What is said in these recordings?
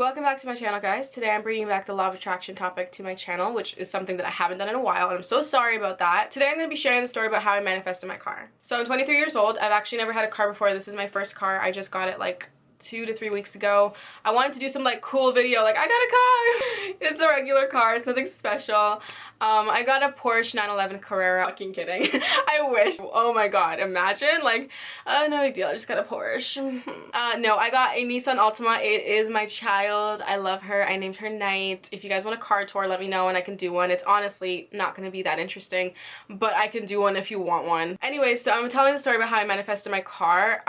Welcome back to my channel, guys. Today I'm bringing back the law of attraction topic to my channel, which is something that I haven't done in a while, and I'm so sorry about that. Today I'm going to be sharing the story about how I manifested my car. So I'm 23 years old. I've actually never had a car before. This is my first car. I just got it like 2 to 3 weeks ago. I wanted to do some like cool video, like I got a car. It's a regular car, it's nothing special. I got a Porsche 911 Carrera. Fucking kidding. I wish. Oh my god, imagine, like, no big deal, I just got a Porsche. No, I got a Nissan Altima. It is my child. I love her. I named her Night. If you guys want a car tour, let me know and I can do one. It's honestly not gonna be that interesting, but I can do one if you want one. Anyway, so I'm telling the story about how I manifested my car.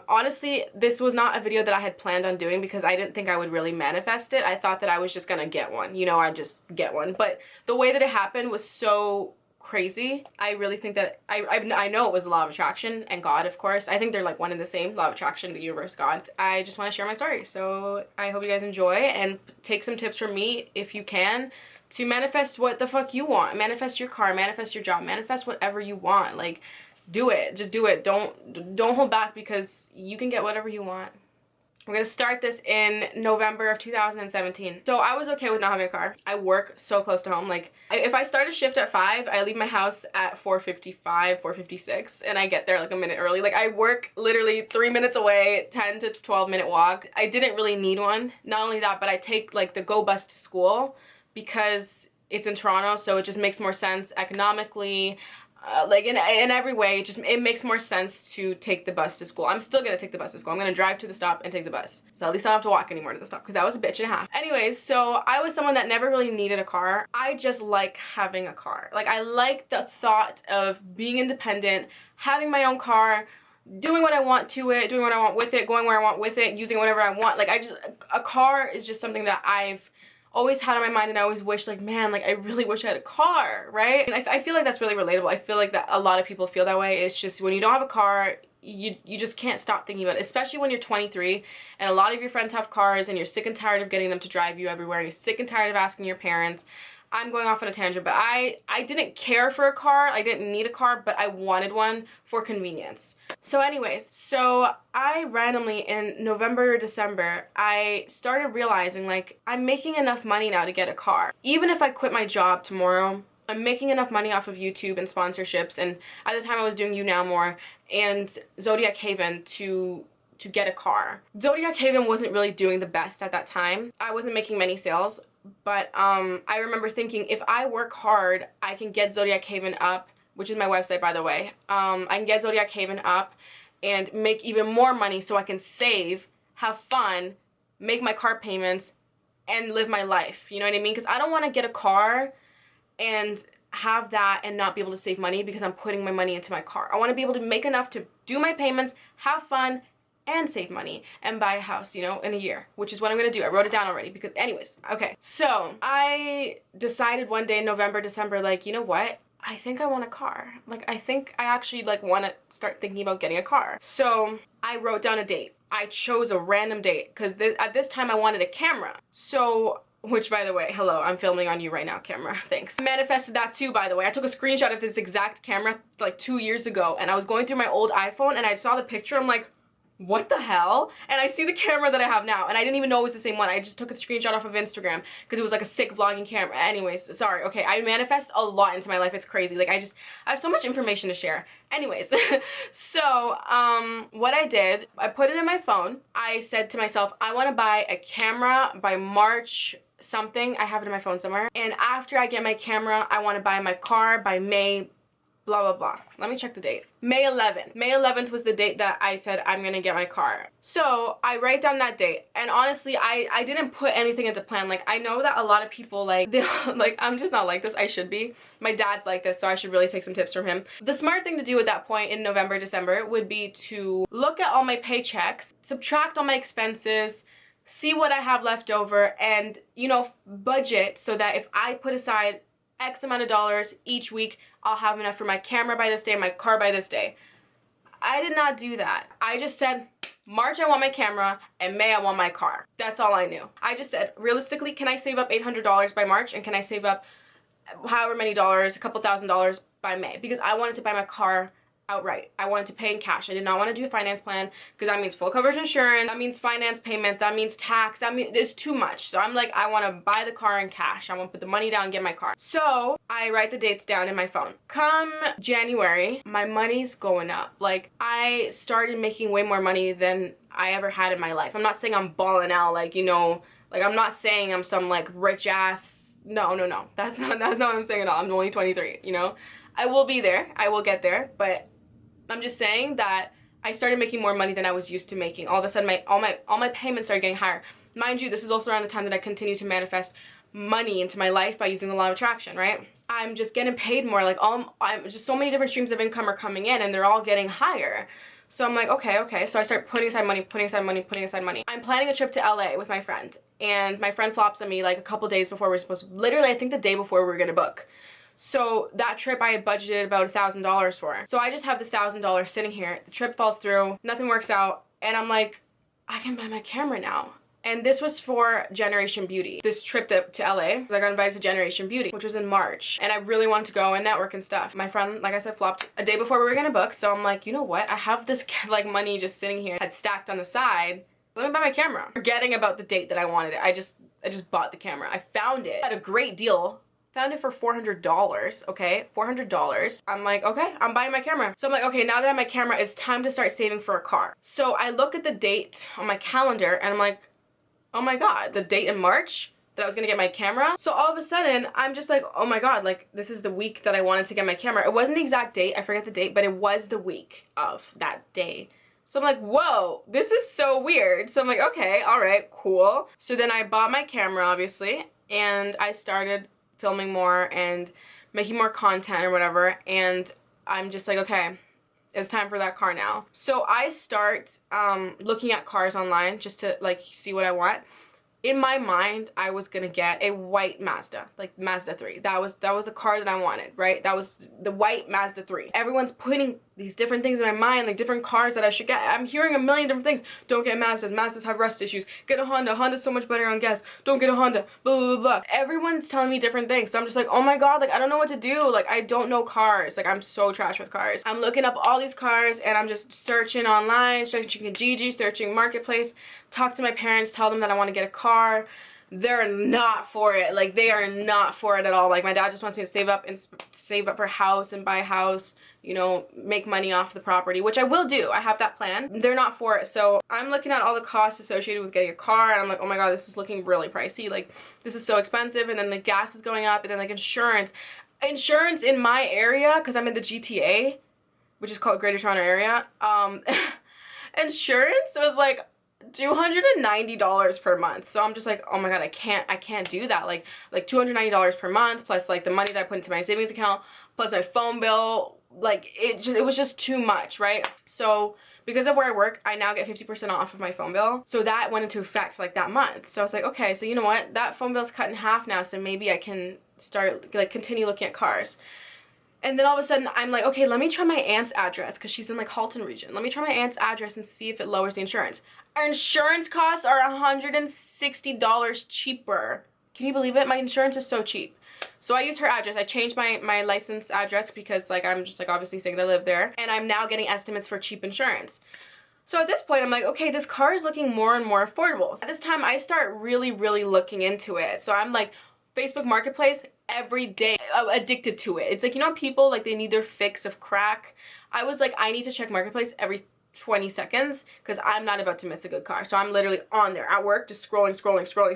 Honestly, this was not a video that I had planned on doing because I didn't think I would really manifest it. I thought that I was just gonna get one, you know, I'd just get one. But the way that it happened was so crazy. I really think that I know it was the law of attraction and God, of course. I think they're like one and the same. Law of attraction, the universe, God. I just want to share my story, so I hope you guys enjoy and take some tips from me if you can to manifest what the fuck you want. Manifest your car, manifest your job, manifest whatever you want. Like, do it. Just do it. Don't hold back because you can get whatever you want. We're gonna start this in November of 2017. So I was okay with not having a car. I work so close to home. Like, if I start a shift at 5, I leave my house at 4:55, 4:56, and I get there like a minute early. Like, I work literally 3 minutes away, 10 to 12 minute walk. I didn't really need one. Not only that, but I take like the GO bus to school because it's in Toronto, so it just makes more sense economically. Like in every way, it makes more sense to take the bus to school. I'm still gonna take the bus to school. I'm gonna drive to the stop and take the bus. So at least I don't have to walk anymore to the stop because that was a bitch and a half. Anyways, so I was someone that never really needed a car. I just like having a car. Like, I like the thought of being independent, having my own car, doing what I want to it, doing what I want with it, going where I want with it, using it whenever I want. Like, a car is just something that I've always had on my mind, and I always wish, like, man, like, I really wish I had a car, right? And I feel like that's really relatable. I feel like that a lot of people feel that way. It's just when you don't have a car, you just can't stop thinking about it, especially when you're 23 and a lot of your friends have cars and you're sick and tired of getting them to drive you everywhere and you're sick and tired of asking your parents. I'm going off on a tangent, but I didn't care for a car. I didn't need a car, but I wanted one for convenience. So anyways, so I randomly in November or December, I started realizing, like, I'm making enough money now to get a car. Even if I quit my job tomorrow, I'm making enough money off of YouTube and sponsorships, and at the time I was doing You Now More and Zodiac Haven to get a car. Zodiac Haven wasn't really doing the best at that time. I wasn't making many sales. But I remember thinking, if I work hard, I can get Zodiac Haven up, which is my website, by the way. I can get Zodiac Haven up and make even more money so I can save, have fun, make my car payments, and live my life. You know what I mean? Because I don't want to get a car and have that and not be able to save money because I'm putting my money into my car. I want to be able to make enough to do my payments, have fun, and save money and buy a house, you know, in a year, which is what I'm gonna do. I wrote it down already because anyways, okay. So I decided one day in November, December, like, you know what? I think I want a car. Like, I think I actually like want to start thinking about getting a car. So I wrote down a date. I chose a random date because at this time I wanted a camera. So, which, by the way, hello, I'm filming on you right now, camera, thanks. I manifested that too, by the way. I took a screenshot of this exact camera like 2 years ago, and I was going through my old iPhone and I saw the picture. I'm like, what the hell? And I see the camera that I have now, and I didn't even know it was the same one. I just took a screenshot off of Instagram because it was like a sick vlogging camera. Anyways, sorry. Okay, I manifest a lot into my life. It's crazy. Like, I have so much information to share. Anyways, so what I did, I put it in my phone. I said to myself, I want to buy a camera by March something. I have it in my phone somewhere. And after I get my camera, I want to buy my car by May blah blah blah. Let me check the date. May 11th. May 11th was the date that I said I'm gonna get my car. So I write down that date, and honestly I didn't put anything into plan. Like, I know that a lot of people like like, I'm just not like this. I should be. My dad's like this, so I should really take some tips from him. The smart thing to do at that point in November, December would be to look at all my paychecks, subtract all my expenses, see what I have left over, and, you know, budget so that if I put aside X amount of dollars each week, I'll have enough for my camera by this day, my car by this day. I did not do that. I just said, March I want my camera, and May I want my car. That's all I knew. I just said, realistically, can I save up $800 by March, and can I save up however many dollars, a couple $1,000s by May? Because I wanted to buy my car outright. I wanted to pay in cash. I did not want to do a finance plan because that means full coverage insurance, that means finance payment, that means tax, that means it's too much. So I'm like, I want to buy the car in cash. I want to put the money down and get my car. So I write the dates down in my phone. Come January, my money's going up. Like, I started making way more money than I ever had in my life. I'm not saying I'm balling out, like, you know, like, I'm not saying I'm some like rich ass, no. That's not what I'm saying at all. I'm only 23, you know? I will be there. I will get there, but I'm just saying that I started making more money than I was used to making. All of a sudden, all my payments started getting higher. Mind you, this is also around the time that I continue to manifest money into my life by using the law of attraction, right? I'm just getting paid more. Like, I'm just so many different streams of income are coming in, and they're all getting higher. So I'm like, okay. So I start putting aside money. I'm planning a trip to LA with my friend, and my friend flops at me like a couple days before we're supposed to, literally, I think the day before we were gonna book. So that trip I had budgeted about $1,000 for. So I just have this $1,000 sitting here. The trip falls through, nothing works out, and I'm like, I can buy my camera now. And this was for Generation Beauty. This trip to LA, I got invited to Generation Beauty, which was in March. And I really wanted to go and network and stuff. My friend, like I said, flopped a day before we were gonna book. So I'm like, you know what? I have this like money just sitting here, had stacked on the side. Let me buy my camera. Forgetting about the date that I wanted it. I just bought the camera. I found it at a great deal. Found it for $400, okay? $400. I'm like, okay, I'm buying my camera. So I'm like, okay, now that I have my camera, it's time to start saving for a car. So I look at the date on my calendar and I'm like, oh my God, the date in March that I was gonna get my camera. So all of a sudden, I'm just like, oh my God, like, this is the week that I wanted to get my camera. It wasn't the exact date, I forget the date, but it was the week of that day. So I'm like, whoa, this is so weird. So I'm like, okay, all right, cool. So then I bought my camera, obviously, and I started filming more and making more content or whatever, and I'm just like, okay, it's time for that car now. So I start looking at cars online just to like see what I want. In my mind, I was gonna get a white Mazda, like Mazda 3. That was the car that I wanted, right? That was the white Mazda 3. Everyone's putting these different things in my mind, like different cars that I should get. I'm hearing a million different things. Don't get Mazdas. Mazdas have rust issues. Get a Honda. Honda's so much better on gas. Don't get a Honda. Blah, blah, blah. Everyone's telling me different things. So I'm just like, oh my God, like, I don't know what to do. Like, I don't know cars. Like, I'm so trash with cars. I'm looking up all these cars and I'm just searching online, searching Kijiji, searching Marketplace, talk to my parents, tell them that I want to get a car. They're not for it. Like, they are not for it at all. Like, my dad just wants me to save up and save up for a house and buy a house, you know, make money off the property, which I will do. I have that plan. They're not for it. So I'm looking at all the costs associated with getting a car, and I'm like, oh my God, this is looking really pricey. Like, this is so expensive. And then the gas is going up, and then like insurance in my area, because I'm in the GTA, which is called Greater Toronto Area, insurance was like $290 per month. So I'm just like, oh my God, I can't do that. Like $290 per month plus like the money that I put into my savings account plus my phone bill. Like, it was just too much, right? So because of where I work, I now get 50% off of my phone bill. So that went into effect like that month. So I was like, okay, so you know what? That phone bill's cut in half now, so maybe I can start, like, continue looking at cars. And then all of a sudden, I'm like, okay, let me try my aunt's address, because she's in, like, Halton region. Let me try my aunt's address and see if it lowers the insurance. Our insurance costs are $160 cheaper. Can you believe it? My insurance is so cheap. So I used her address. I changed my license address because, like, I'm just, like, obviously saying that I live there. And I'm now getting estimates for cheap insurance. So at this point, I'm like, okay, this car is looking more and more affordable. So at this time, I start really, really looking into it. So I'm like, Facebook Marketplace every day, addicted to it. It's like, you know, people, like, they need their fix of crack. I was like, I need to check Marketplace every 20 seconds because I'm not about to miss a good car. So I'm literally on there at work, just scrolling,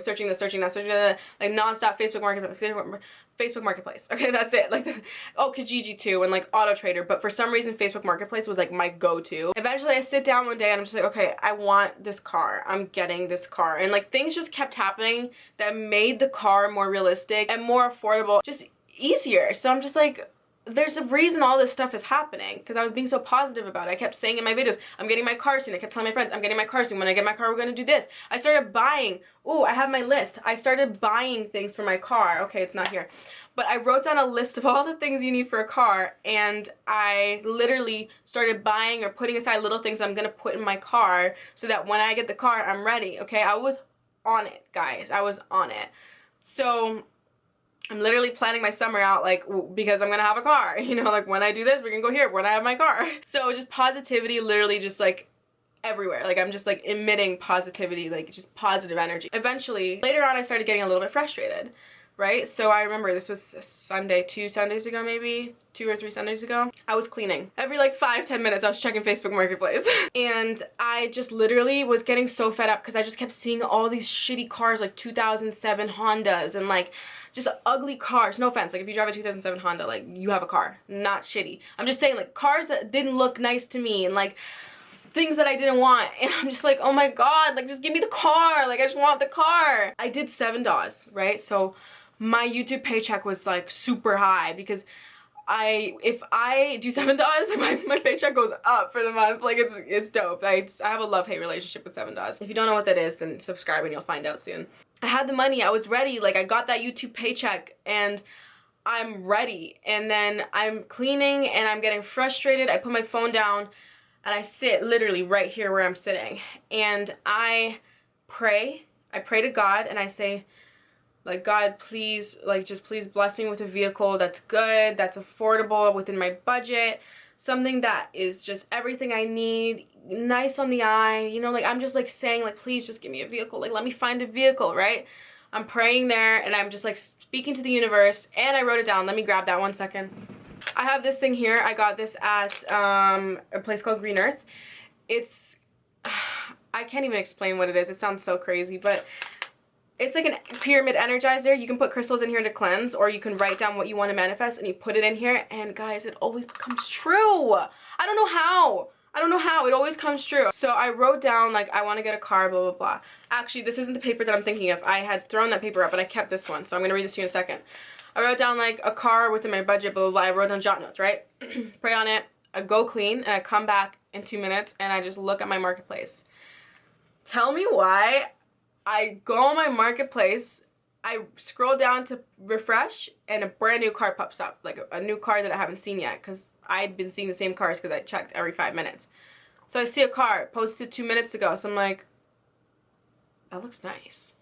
searching this, searching that, like nonstop Facebook Marketplace. Okay, that's it. Like, oh, Kijiji too, and like Auto Trader. But for some reason, Facebook Marketplace was like my go-to. Eventually, I sit down one day and I'm just like, okay, I want this car. I'm getting this car. And like things just kept happening that made the car more realistic and more affordable, just easier. So I'm just like, there's a reason all this stuff is happening, because I was being so positive about it. I kept saying in my videos, I'm getting my car soon. I kept telling my friends, I'm getting my car soon. When I get my car, we're going to do this. I started buying. Ooh, I have my list. I started buying things for my car. Okay, it's not here. But I wrote down a list of all the things you need for a car, and I literally started buying or putting aside little things I'm going to put in my car so that when I get the car, I'm ready. Okay, I was on it, guys. I was on it. So I'm literally planning my summer out, like, because I'm gonna have a car, you know, like when I do this, we're gonna go here when I have my car. So just positivity, literally just like everywhere. Like I'm just like emitting positivity, like just positive energy. Eventually, later on, I started getting a little bit frustrated, right? So I remember this was Sunday, 2 Sundays ago maybe, 2 or 3 Sundays ago. I was cleaning. Every like 5-10 minutes I was checking Facebook Marketplace. And I just literally was getting so fed up because I just kept seeing all these shitty cars, like 2007 Hondas and like just ugly cars. No offense, like if you drive a 2007 Honda, like you have a car, not shitty. I'm just saying like cars that didn't look nice to me and like things that I didn't want, and I'm just like, oh my god, like just give me the car, like I just want the car. I did $7, right? So my YouTube paycheck was like super high because if I do $7, my paycheck goes up for the month. Like it's dope. I have a love-hate relationship with $7. If you don't know what that is, then subscribe and you'll find out soon. I had the money, I was ready, like I got that YouTube paycheck and I'm ready, and then I'm cleaning and I'm getting frustrated. I put my phone down and I sit literally right here where I'm sitting and I pray to God and I say, like, God, please, like, just please bless me with a vehicle that's good, that's affordable, within my budget, something that is just everything I need, nice on the eye, you know, like, I'm just, like, saying, like, please just give me a vehicle, like, let me find a vehicle, right? I'm praying there, and I'm just, like, speaking to the universe, and I wrote it down. Let me grab that 1 second. I have this thing here. I got this at a place called Green Earth. It's, I can't even explain what it is. It sounds so crazy, but it's like a pyramid energizer. You can put crystals in here to cleanse, or you can write down what you want to manifest and you put it in here, and guys, it always comes true. I don't know how. It always comes true. So I wrote down, like, I want to get a car, blah, blah, blah. Actually, this isn't the paper that I'm thinking of. I had thrown that paper up, but I kept this one, so I'm going to read this to you in a second. I wrote down, like, a car within my budget, blah, blah, blah. I wrote down jot notes, right? Pray on it. I go clean, and I come back in 2 minutes, and I just look at my marketplace. Tell me why. I go on my marketplace, I scroll down to refresh, and a brand new car pops up, like a new car that I haven't seen yet, because I'd been seeing the same cars because I checked every 5 minutes. So I see a car posted 2 minutes ago, so I'm like, that looks nice.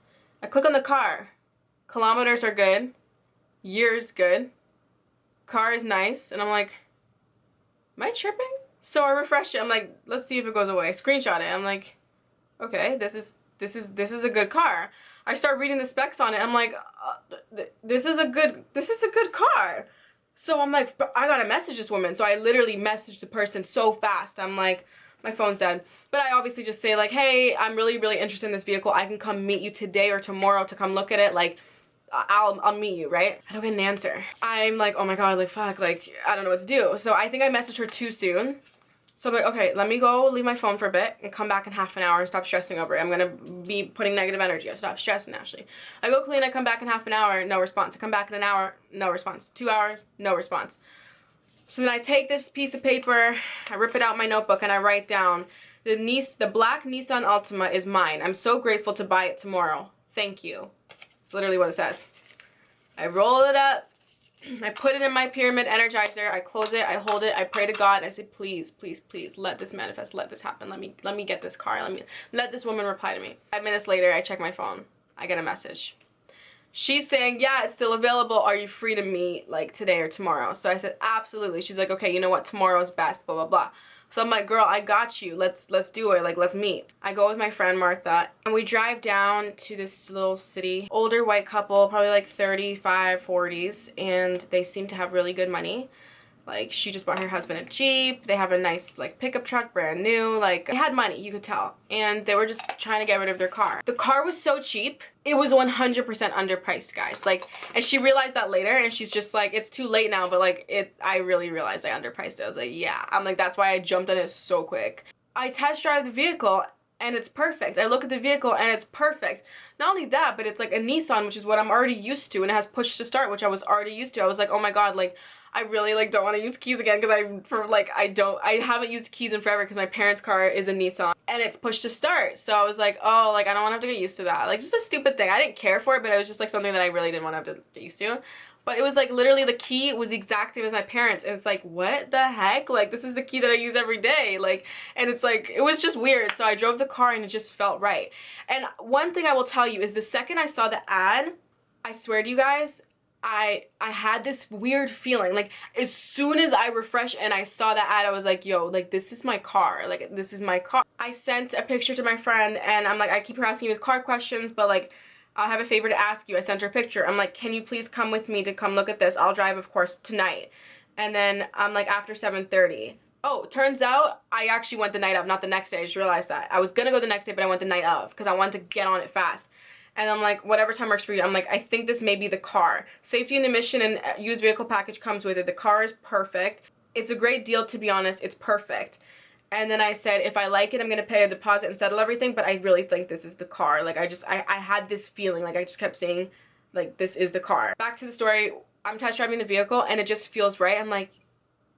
I click on the car. Kilometers are good. Years good. Car is nice, and I'm like, am I tripping? So I refresh it. I'm like, let's see if it goes away. Screenshot it. I'm like, okay, this is a good car. I start reading the specs on it. I'm like, this is a good car. So I'm like, I gotta message this woman. So I literally messaged the person so fast. I'm like, my phone's dead. But I obviously just say like, hey, I'm really, really interested in this vehicle. I can come meet you today or tomorrow to come look at it. Like, I'll meet you, right? I don't get an answer. I'm like, oh my god, like, fuck, like, I don't know what to do. So I think I messaged her too soon. So I'm like, okay, let me go leave my phone for a bit and come back in half an hour and stop stressing over it. I'm gonna be putting negative energy. I stop stressing, Ashley. I go clean, I come back in half an hour, no response. I come back in an hour, no response. 2 hours, no response. So then I take this piece of paper, I rip it out my notebook, and I write down, the black Nissan Altima is mine. I'm so grateful to buy it tomorrow. Thank you. It's literally what it says. I roll it up. I put it in my pyramid energizer. I close it. I hold it. I pray to God. I say, please, please, please, let this manifest. Let this happen. Let me get this car. Let this woman reply to me. 5 minutes later, I check my phone. I get a message. She's saying, yeah, it's still available. Are you free to meet like today or tomorrow? So I said, absolutely. She's like, okay, you know what? Tomorrow's best. Blah blah blah. So I'm like, girl, I got you. Let's do it. Like, let's meet. I go with my friend Martha, and we drive down to this little city. Older white couple, probably like 35, 40s, and they seem to have really good money. Like, she just bought her husband a Jeep. They have a nice, like, pickup truck, brand new. Like, they had money, you could tell. And they were just trying to get rid of their car. The car was so cheap. It was 100% underpriced, guys. Like, and she realized that later, and she's just like, it's too late now, but, like, I really realized I underpriced it. I was like, yeah. I'm like, that's why I jumped on it so quick. I test drive the vehicle, and it's perfect. I look at the vehicle, and it's perfect. Not only that, but it's, like, a Nissan, which is what I'm already used to, and it has push to start, which I was already used to. I was like, oh my god, like, I really, like, don't want to use keys again because I haven't used keys in forever because my parents' car is a Nissan and it's push to start. So I was like, oh, like, I don't want to have to get used to that. Like, just a stupid thing. I didn't care for it, but it was just, like, something that I really didn't want to have to get used to. But it was, like, literally the key was the exact same as my parents. And it's like, what the heck? Like, this is the key that I use every day. Like, and it's like, it was just weird. So I drove the car and it just felt right. And one thing I will tell you is the second I saw the ad, I swear to you guys, I had this weird feeling. Like, as soon as I refreshed and I saw that ad, I was like, yo, like, this is my car. Like, this is my car. I sent a picture to my friend, and I'm like, I keep harassing you with car questions, but like, I'll have a favor to ask you. I sent her a picture. I'm like, can you please come with me to come look at this? I'll drive, of course, tonight. And then I'm like, after 7:30. Oh, turns out I actually went the night of, not the next day. I just realized that. I was gonna go the next day, but I went the night of because I wanted to get on it fast. And I'm like, whatever time works for you. I'm like, I think this may be the car. Safety and emission and used vehicle package comes with it. The car is perfect. It's a great deal, to be honest. It's perfect. And then I said, if I like it, I'm gonna pay a deposit and settle everything, but I really think this is the car. Like, I had this feeling, like I just kept saying, like, this is the car. Back to the story, I'm test driving the vehicle and it just feels right. I'm like,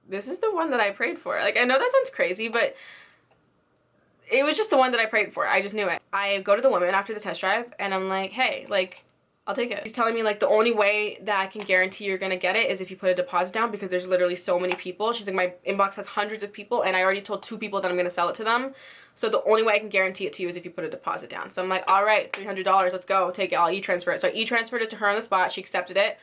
this is the one that I prayed for. Like, I know that sounds crazy, but it was just the one that I prayed for. I just knew it. I go to the woman after the test drive and I'm like, hey, like, I'll take it. She's telling me, like, the only way that I can guarantee you're gonna get it is if you put a deposit down, because there's literally so many people. She's like, my inbox has hundreds of people and I already told 2 people that I'm gonna sell it to them. So the only way I can guarantee it to you is if you put a deposit down. So I'm like, all right, $300, let's go, take it, I'll e-transfer it. So I e-transferred it to her on the spot. She accepted it.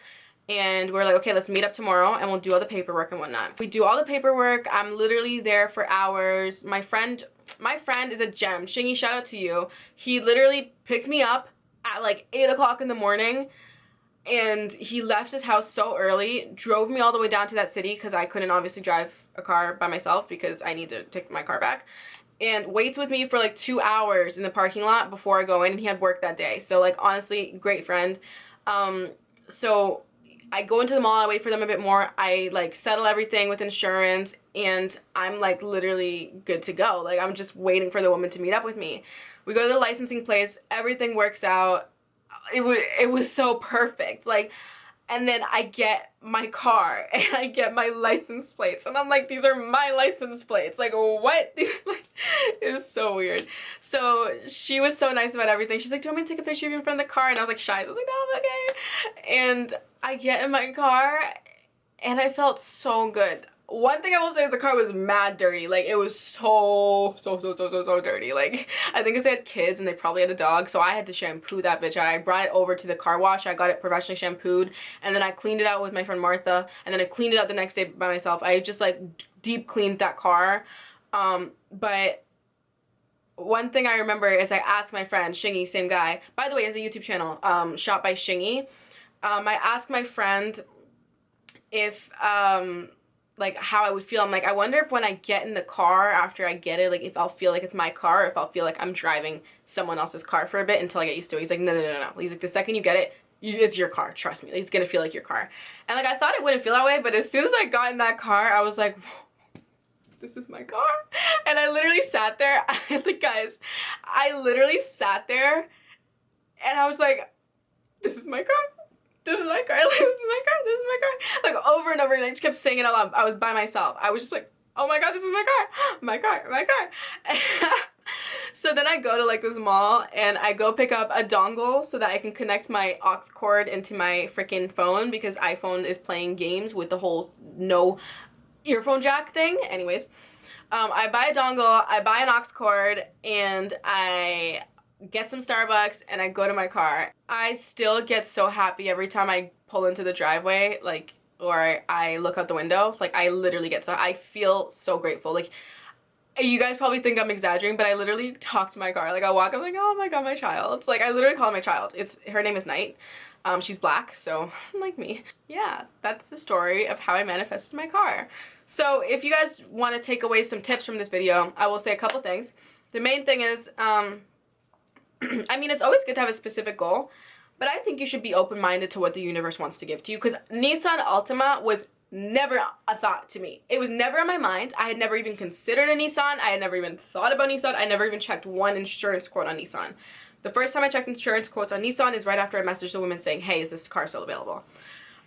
And we're like, okay, let's meet up tomorrow and we'll do all the paperwork and whatnot. We do all the paperwork. I'm literally there for hours. My friend is a gem. Shingy, shout out to you. He literally picked me up at like 8 o'clock in the morning, and he left his house so early, drove me all the way down to that city because I couldn't obviously drive a car by myself because I need to take my car back, and waits with me for like 2 hours in the parking lot before I go in, and he had work that day. So like, honestly, great friend. So I go into the mall, I wait for them a bit more, I like settle everything with insurance, and I'm like literally good to go. Like, I'm just waiting for the woman to meet up with me. We go to the licensing place, everything works out. It was so perfect. Like, and then I get my car and I get my license plates and I'm like, these are my license plates. Like, what? It was so weird. So she was so nice about everything. She's like, do you want me to take a picture of you in front of the car? And I was like, shy. I was like, no, I'm okay. And I get in my car and I felt so good. One thing I will say is the car was mad dirty. Like, it was so dirty. Like, I think 'cause they had kids and they probably had a dog, so I had to shampoo that bitch. I brought it over to the car wash. I got it professionally shampooed, and then I cleaned it out with my friend Martha, and then I cleaned it out the next day by myself. I just like deep cleaned that car. But one thing I remember is I asked my friend Shingy, same guy, by the way, has a YouTube channel, Shot by Shingy. I asked my friend if like how I would feel. I'm like, I wonder if when I get in the car after I get it, like if I'll feel like it's my car, or if I'll feel like I'm driving someone else's car for a bit until I get used to it. He's like, no. He's like, the second you get it, it's your car, trust me. It's gonna feel like your car. And like, I thought it wouldn't feel that way, but as soon as I got in that car, I was like, this is my car. And I literally sat there, like, guys, I literally sat there and I was like, this is my car. This is my car, like, this is my car, this is my car. Like, over and over, and I just kept saying it out loud. I was by myself. I was just like, oh my god, this is my car, my car, my car. So then I go to like this mall and I go pick up a dongle so that I can connect my aux cord into my freaking phone, because iPhone is playing games with the whole no earphone jack thing. Anyways, I buy a dongle, I buy an aux cord, and I get some Starbucks and I go to my car. I still get so happy every time I pull into the driveway, like, or I look out the window. Like, I literally get so, I feel so grateful. Like, you guys probably think I'm exaggerating, but I literally talk to my car. Like, I walk, I'm like, oh my god, my child. Like, I literally call her my child. Her name is Night. She's black, so like me. Yeah, that's the story of how I manifested my car. So if you guys want to take away some tips from this video, I will say a couple things. The main thing is, I mean, it's always good to have a specific goal, but I think you should be open-minded to what the universe wants to give to you, because Nissan Altima was never a thought to me. It was never in my mind. I had never even considered a Nissan. I had never even thought about Nissan. I never even checked one insurance quote on Nissan. The first time I checked insurance quotes on Nissan is right after I messaged the woman saying, hey, is this car still available?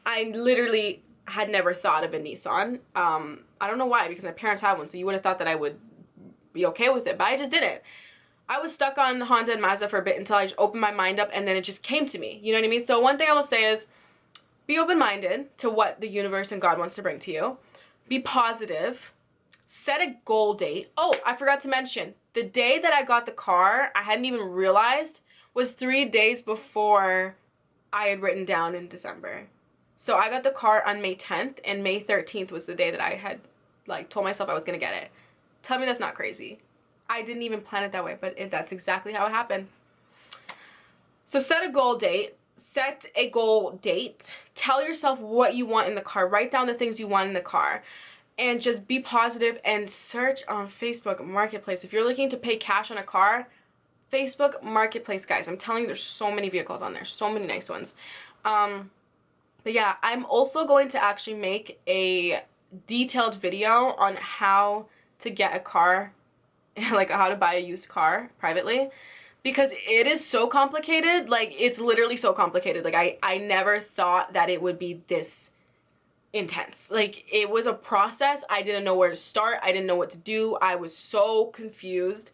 I literally had never thought of a Nissan. I don't know why, because my parents have one, so you would have thought that I would be okay with it, but I just didn't. I was stuck on Honda and Mazda for a bit until I just opened my mind up, and then it just came to me. You know what I mean? So one thing I will say is, be open-minded to what the universe and God wants to bring to you. Be positive. Set a goal date. Oh, I forgot to mention, the day that I got the car, I hadn't even realized, was 3 days before I had written down in December. So I got the car on May 10th, and May 13th was the day that I had like told myself I was gonna get it. Tell me that's not crazy. I didn't even plan it that way, but that's exactly how it happened. So set a goal date. Set a goal date. Tell yourself what you want in the car. Write down the things you want in the car. And just be positive and search on Facebook Marketplace. If you're looking to pay cash on a car, Facebook Marketplace, guys. I'm telling you, there's so many vehicles on there. So many nice ones. But yeah, I'm also going to actually make a detailed video on how to get a car, like how to buy a used car privately, because it is so complicated. Like, it's literally so complicated. Like, I never thought that it would be this intense. Like, it was a process. I didn't know where to start. I didn't know what to do. I was so confused,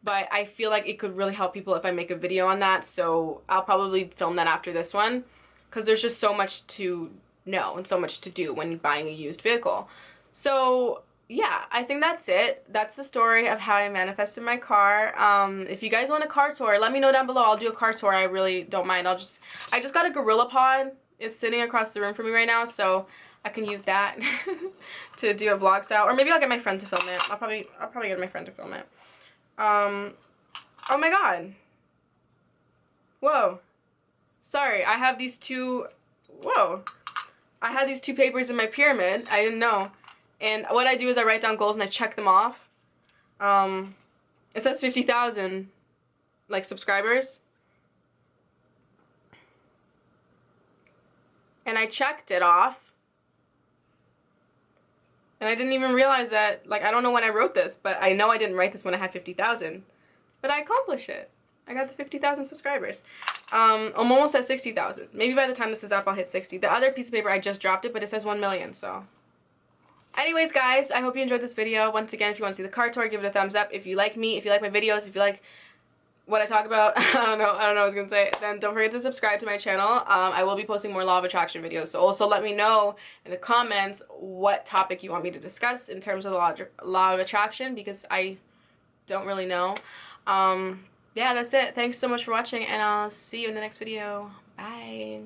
but I feel like it could really help people if I make a video on that. So I'll probably film that after this one, because there's just so much to know and so much to do when buying a used vehicle. So yeah, I think that's it. That's the story of how I manifested my car. If you guys want a car tour, let me know down below. I'll do a car tour. I really don't mind. I just got a GorillaPod. It's sitting across the room from me right now, so I can use that to do a vlog style. Or maybe I'll get my friend to film it. I'll probably get my friend to film it. Oh my god. Whoa. Sorry, I have these two, whoa. I had these two papers in my pyramid. I didn't know. And what I do is I write down goals and I check them off. It says 50,000, like, subscribers. And I checked it off. And I didn't even realize that, like, I don't know when I wrote this, but I know I didn't write this when I had 50,000. But I accomplished it. I got the 50,000 subscribers. I'm almost at 60,000. Maybe by the time this is up, I'll hit 60. The other piece of paper, I just dropped it, but it says 1 million, so. Anyways, guys, I hope you enjoyed this video. Once again, if you want to see the car tour, give it a thumbs up. If you like me, if you like my videos, if you like what I talk about, I don't know what I was gonna say, then don't forget to subscribe to my channel. I will be posting more law of attraction videos, so also let me know in the comments what topic you want me to discuss in terms of the law of attraction, because I don't really know. Yeah, that's it. Thanks so much for watching, and I'll see you in the next video. Bye.